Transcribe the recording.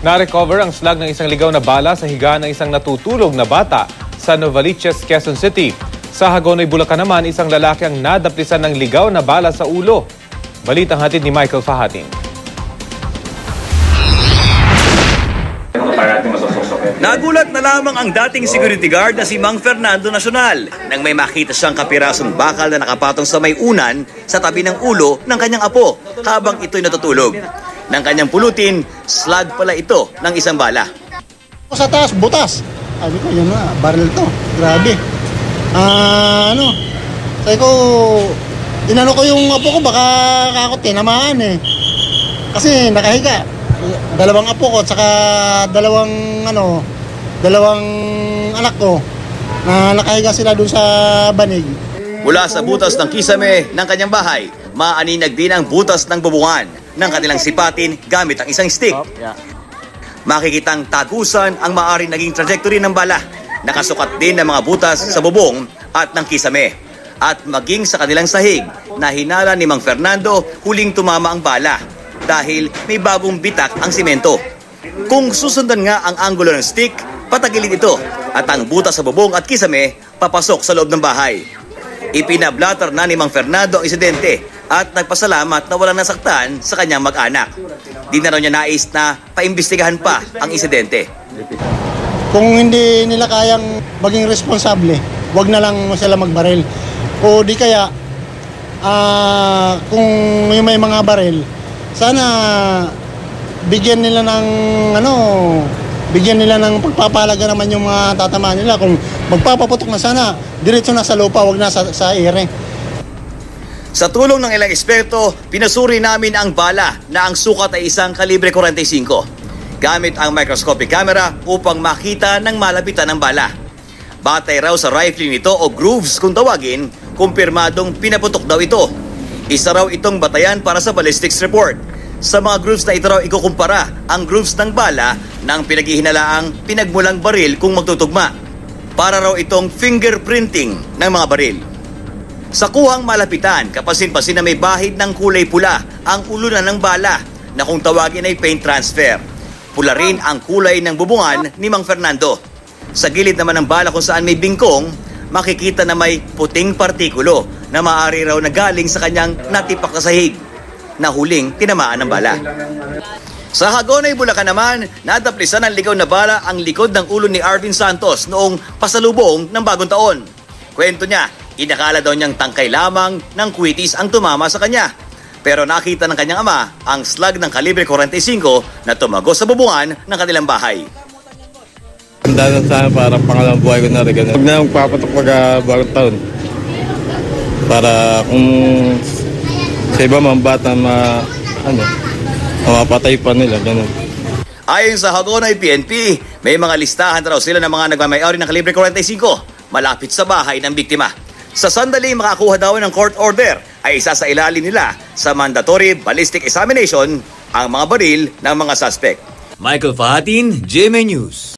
Na-recover ang slag ng isang ligaw na bala sa higa ng isang natutulog na bata sa Novaliches, Quezon City. Sa Hagonoy, Bulacan naman, isang lalaki ang nadaplisan ng ligaw na bala sa ulo. Balitang hatid ni Michael Fahatin. Nagulat na lamang ang dating security guard na si Mang Fernando Nacional nang may makita siyang kapirasong bakal na nakapatong sa may unan sa tabi ng ulo ng kanyang apo habang ito'y natutulog. Nang kanyang pulutin, slag pala ito ng isang bala. Sa taas, butas. Sabi ko, yun na, barrel to. Grabe. Sabi ko, inano ko yung apo ko, baka ako tinamaan eh. Kasi nakahiga. Dalawang apo ko, at saka dalawang anak ko na nakahiga sila dun sa banig. Mula sa butas ng kisame ng kanyang bahay, maaninag din ang butas ng bubungan ng kanilang sipatin gamit ang isang stick. Makikitang tagusan ang maaari naging trajectory ng bala. Nakasukat din ng mga butas sa bubong at ng kisame. At maging sa kanilang sahig na hinala ni Mang Fernando, huling tumama ang bala dahil may bagong bitak ang simento. Kung susundan nga ang anggulo ng stick, patagilid ito at ang butas sa bubong at kisame papasok sa loob ng bahay. Ipinablatter na ni Mang Fernando ang insidente at nagpasalamat na walang nasaktan sa kanyang mag-anak. Di na raw niya nais na paimbestigahan pa ang insidente. Kung hindi nila kayang maging responsable, wag na lang sila magbaril. O di kaya, kung may mga baril, sana bigyan nila ng pagpapalaga naman yung mga tatamaan nila. Kung magpapaputok na sana, diretso na sa lupa, wag na sa ere. Sa tulong ng ilang eksperto, pinasuri namin ang bala na ang sukat ay isang kalibre 45. Gamit ang microscopic camera upang makita ng malapitan ng bala. Batay raw sa rifling nito o grooves kung tawagin, kumpirmadong pinaputok daw ito. Isa raw itong batayan para sa ballistics report. Sa mga grooves na ito raw ikukumpara ang grooves ng bala ng pinaghihinalaang pinagmulang baril kung magtutugma. Para raw itong fingerprinting ng mga baril. Sa kuhang malapitan, kapansin-pansin na may bahid ng kulay pula ang ulunan ng bala na kung tawagin ay paint transfer. Pula rin ang kulay ng bubungan ni Mang Fernando. Sa gilid naman ng bala kung saan may bingkong, makikita na may puting partikulo na maaari raw na galing sa kanyang natipak na sahig na huling tinamaan ng bala. Sa Hagonoy, Bulacan naman, nadaplisan ng ligaw na bala ang likod ng ulo ni Arvin Santos noong pasalubong ng bagong taon. Kwento niya, inakala daw niyang tangkay lamang ng kwitis ang tumama sa kanya. Pero nakita ng kanyang ama ang slag ng kalibre 45 na tumago sa bubungan ng kanilang bahay. Handa na sana para pangalawang buhay ko na rin. Huwag na magpapatok bagong taon. Para kung sa iba mga bata mapatay pa nila. Ganun. Ayon sa Hagonoy PNP, may mga listahan raw sila ng mga nagmamayari ng kalibre 45 malapit sa bahay ng biktima. Sa sandali makakuha daw ng court order ay isa sa ilalim nila sa mandatory ballistic examination ang mga baril ng mga suspect. Michael Fahatin, GMA News.